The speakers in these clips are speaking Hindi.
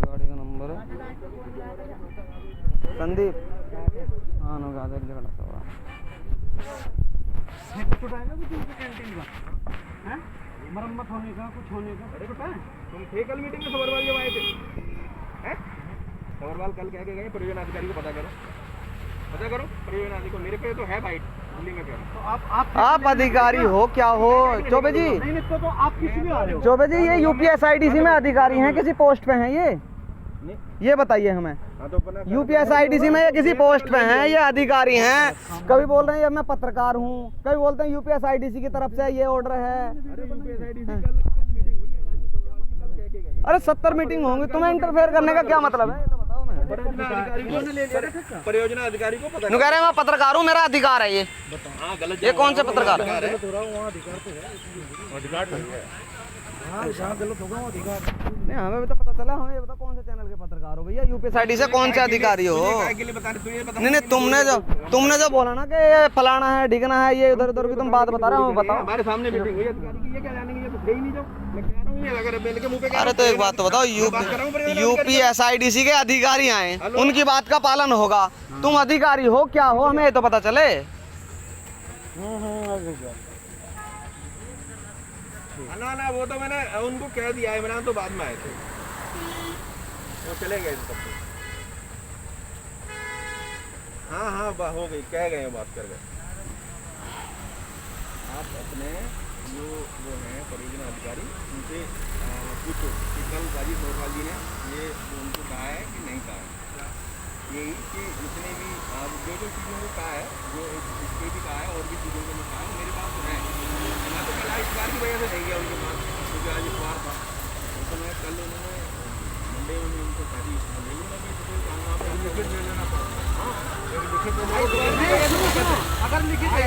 गाड़ी का नंबर है संदीप। हाँ नो गाजर झगड़ा तो कैंटीन का है मरम्मत होने का कुछ होने का पता है। तुम थे कल मीटिंग में सवरवाल जब आए थे हैं? सवरवाल कल कह के गए परियोजना अधिकारी को पता करो परियोजना अधिकारी को। मेरे पे तो है बाइट दिल्ली में कह रहा हूं। तो आप अधिकारी हो क्या हो चौबे जी? नहीं तो आप किसी भी आ रहे हो चौबे जी ये यूपीएसआईडीसी में अधिकारी हैं, किसी पोस्ट पे हैं ये बताइए हमें। यूपीएसआईडीसी में ये किसी पोस्ट पे हैं, ये अधिकारी हैं। कभी बोल रहे हैं मैं पत्रकार हूँ, कभी बोलते हैं यूपीएसआईडीसी की तरफ से ये ऑर्डर है। अरे 70 मीटिंग होंगी, तुम्हें इंटरफेयर करने का क्या मतलब है? परियोजना अधिकारी को पता कह रहे हैं मैं पत्रकार हूँ, मेरा अधिकार है ये। ये कौन से पत्रकार है? नहीं हमें भी तो पता चला। हमें ये बता कौन से चैनल के पत्रकार हो भैया? यूपीएसआईडी से कौन से अधिकारी हो? नहीं तुमने जो बोला ना कि ये फलाना है ढिकना है, ये उधर उधर की तुम बात बता रहे हो, बताओ। हमारे सामने मीटिंग हुई अधिकारी की, ये क्या जानेंगे? ये तो थे ही नहीं जो मैं कह रहा हूं। ये अगर बेल के मुंह पे अरे तो एक बात तो बताओ, यूपीएसआईडीसी के अधिकारी आए, उनकी बात का पालन होगा। तुम अधिकारी हो क्या हो, हमें ये तो पता चले। ना वो तो मैंने उनको कह दिया है, मैंने तो बाद में आए थे, वो चले गए थे सब। हाँ हो गई, कह गए बात कर गए। आप अपने जो वो हैं परियोजना अधिकारी उनसे पूछो कि कल राजीव नोरवाल जी ने ये उनको कहा है कि नहीं कहा है। यही कि जितने भी जो चीज़ों को कहा है, जो इसके भी कहा है और भी चीज़ों को कहा है, मेरे पास तो है। मैं तो कल इस बार की वजह से नहीं गया उनके पास, क्योंकि आज इतवार था। तो मैं कल उन्होंने मंडे में उनको कह दी फिर ले लेना पड़ा। अगर लिखित है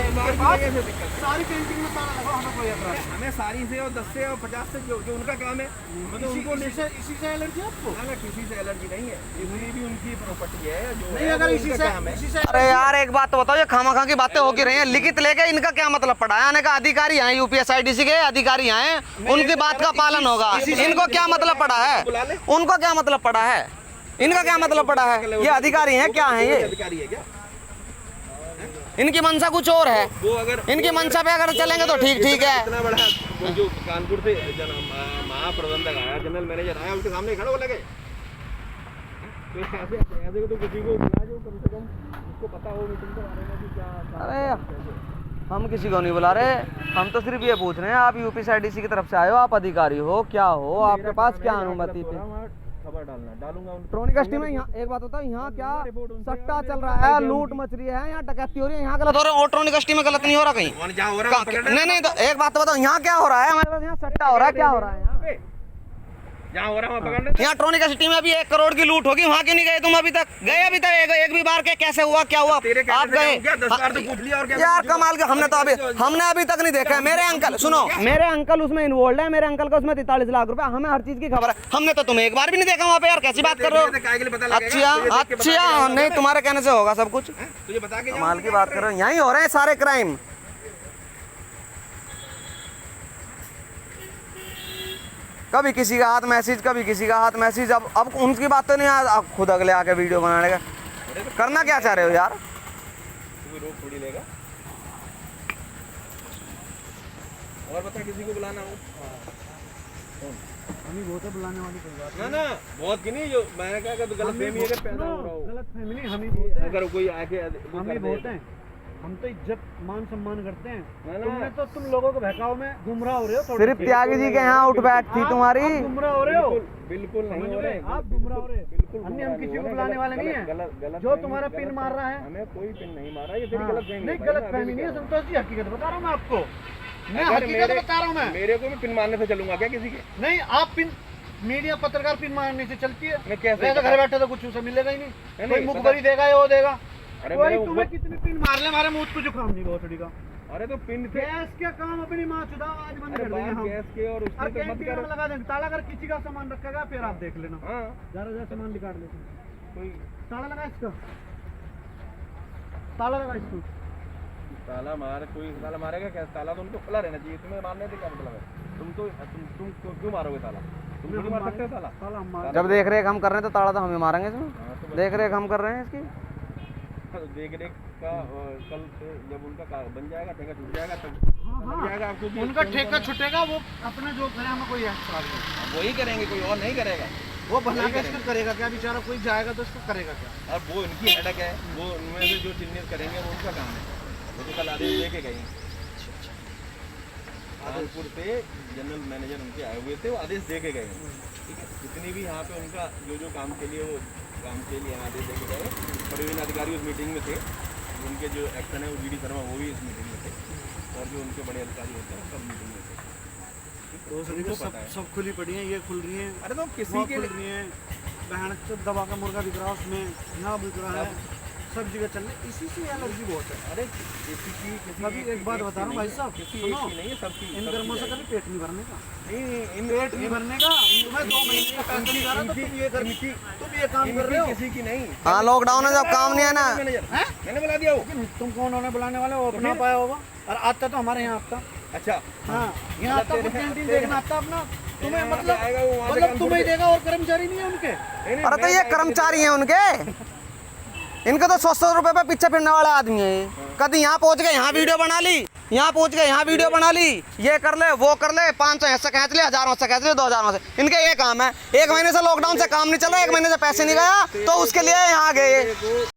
सारी पेंटिंग में ताला लगाओ, हमें कोई एतराज नहीं। हमें सारी से और 10 से और 50 से जो उनका काम है, मतलब उनको इसी से एलर्जी आपको? ना किसी से एलर्जी नहीं है, ये भी उनकी प्रॉपर्टी है जो नहीं। अगर इसी से अरे यार एक बात तो बताओ, ये खामा की बातें होगी रही हैं, लिखित लेके इनका क्या मतलब पड़ा है? आने का अधिकारी आए, यूपीएसआईडीसी के अधिकारी आए, उनकी बात का पालन होगा। इनको क्या मतलब पड़ा है? उनको क्या मतलब पड़ा है? इनका क्या मतलब पड़ा है? ये अधिकारी हैं क्या हैं? ये अधिकारी है क्या? इनकी मंशा कुछ और है। वो अगर इनकी मंशा पे अगर चलेंगे तो ठीक है। इतना बड़ा वो जो कानपुर से महाप्रबंधक आया, जनरल मैनेजर आया, उनके सामने खड़े हो लगे। ऐसे तो किसी को बुला जो कम से कम उसको पता हो मीटिंग के बारे में कि क्या। अरे हम किसी को नहीं बुला रहे, हम तो सिर्फ ये पूछ रहे हैं आप यूपीएसआईडीसी की तरफ से आए हो, आप अधिकारी हो क्या हो, आपके पास क्या अनुमति पे खबर डालूंगा इलेक्ट्रॉनिक कस्टम में। यहाँ एक बात होता है, यहाँ क्या सट्टा चल रहा है, लूट मच रही है, यहाँ डकैती हो रही है, यहाँ गलत हो रहा है। इलेक्ट्रॉनिक कस्टम में गलत नहीं हो रहा कहीं? नहीं तो एक बात तो बताओ, यहाँ क्या हो रहा है? हमारे पास यहाँ सट्टा हो रहा है, क्या हो रहा है यहाँ? जहाँ हो रहा है पकड़। यहाँ इलेक्ट्रॉनिक सिटी में अभी 1 करोड़ की लूट होगी, वहाँ क्यों नहीं गए तुम? अभी तक गए? अभी तक एक भी बार के कैसे हुआ, क्या हुआ? आप गए? यार कमाल का, हमने अभी तक नहीं देखा है। मेरे अंकल सुनो, मेरे अंकल उसमें इन्वॉल्व है, मेरे अंकल का उसमें 43 लाख रुपए, हमें हर चीज की खबर है। हमने तो तुम्हें एक बार भी नहीं देखा वहाँ पे। यार कैसी बात कर रहे हो? अच्छा नहीं, तुम्हारे कहने से होगा सब कुछ। तुझे बता के कमाल की बात कर रहे हो, यहीं हो रहे हैं सारे क्राइम। कभी किसी का हाथ मैसेज, कभी किसी का हाथ मैसेज। अब उनकी बात तो नहीं, अब खुद अगले आके वीडियो बनाने का करना क्या चाह रहे हो यार? रोक थोड़ी लेगा। और बता किसी को बुलाना हो? हम ही बहुत है बुलाने वाली कोई बात ना बहुत की नहीं, जो मैंने कहा कि गलत फहमी अगर पैदा हो रहा हो, गलत फहमी नहीं, हम ही बहुत है। अगर कोई आके हम ही बहुत हैं, हम तो इज्जत मान सम्मान करते हैं। तुमने तो तुम लोगों को बहकाव में गुमराह हो रहे हो। सिर्फ त्यागी जी के यहाँ उठ बैठ थी तुम्हारी। गुमराह हो रहे हो, बिल्कुल नहीं हो रहे, आप गुमराह हो रहे हो। बिल्कुल अन्य हम किसी को बुलाने वाले नहीं है। जो तुम्हारा पिन मार रहा है, हमें कोई पिन नहीं मारा, ये तेरी गलत फहमी नहीं। गलत फहमी नहीं है संतोष जी, हकीकत बता रहा हूँ मैं आपको, मैं हकीकत बता रहा हूँ। मैं मेरे को भी पिन मारने से चलूंगा क्या किसी के? नहीं, आप पिन मीडिया पत्रकार पिन मारने से चलती है। मैं कैसे घर बैठे तो कुछ उसे मिलेगा ही नहीं, कोई मुखबरी देगा या वो देगा। कोई तुम्हें कितनी पिन मार ले, हमारे मुंह को जुकाम नहीं बहुत का। अरे तो पिन से गैस के काम अपनी माँ चुदा आज बंद कर देंगे हम। गैस के और उसके तो मत कर लगा देंगे ताला। अगर किसी का सामान रखेगा फिर आप देख लेना। हां जरा सामान निकाल लेते कोई ताला लगा इसका, ताला लगा इसको। ताला मार, कोई ताला मारेगा क्या? ताला तो उनको खुला रहना चाहिए, तुम्हें मारने से क्या मतलब है? तुम क्यों मारोगे ताला? तुम थोड़ी मार सकते हो ताला। जब देख रेख हम कर रहे हैं तो ताला तो हमें मारेंगे इसमें। हाँ, तो देख रेख हम कर रहे हैं इसकी। देख रेख का कल से जब उनका बन जाएगा, ठेका छूट जाएगा, तब लग जाएगा आपको भी। उनका ठेका छूटेगा, वो अपना जो करे हमें कोई एहसास नहीं। वही करेंगे, कोई और नहीं करेगा। वो बना के इसको करेगा क्या बेचारा? कोई जाएगा तो इसको करेगा क्या? और वो इनकी हेडक है, वो उनमें से जो चिन्हित करेंगे वो उनका काम है। वो तो कल आदेश दे के गए हैं। आदमपुर से जनरल मैनेजर उनके आए हुए थे, वो आदेश दे के गए हैं। ठीक है, जितनी भी यहाँ पे उनका जो काम के लिए वो काम के लिए आदेश दे के गए, परिवहन अधिकारी उस मीटिंग में थे। उनके जो एक्शन है वो डी शर्मा वो भी इस मीटिंग में थे, और जो उनके बड़े अधिकारी होते हैं सब मीटिंग में थे। तो सब खुली पड़ी है, ये खुल रही है, अरे तो किसी वो के खुल रही है, बहन से दबा का मुर्गा बिक रहा है उसमें, यहाँ बिक रहा है, सब जगह चल रही, इसी से एलर्जी बहुत है। अरे किसी अभी एक बात बता रहा हूँ भाई साहब, किसी सुनो, एक की नहीं है, सबकी इन गर्मों से कभी पेट नहीं भरने का, नहीं, पेट नहीं भरने का। तुम्हें 2 महीने का पैसा नहीं आ रहा, तो तुम ये काम कर रहे हो। किसी की नहीं। हाँ, लॉकडाउन है जब काम नहीं है ना। मैंने बुला दिया वो। तुम कौन होने बुलाने वाले हो? अपना पाया होगा, और आता तो हमारे यहाँ आता। अच्छा, हाँ, यहाँ आता तो कैंटीन देखना आता अपना। तुम्हें मतलब तुम्हें देगा, और कर्मचारी नहीं है उनके। अरे तो ये कर्मचारी हैं उनके, इनके तो 100 रुपए पे पीछे फिरने वाले आदमी है। कभी यहाँ पहुँच गए, यहाँ वीडियो बना ली, यहाँ पहुँच गए, यहाँ वीडियो बना ली, ये कर ले, वो कर ले, 500 ऐसे खींच ले, 1000 ऐसे खींच ले, 2000 से। इनके ये काम है। 1 महीने से लॉकडाउन से काम नहीं चल रहा, 1 महीने से पैसे नहीं गया, तो उसके लिए यहाँ गए।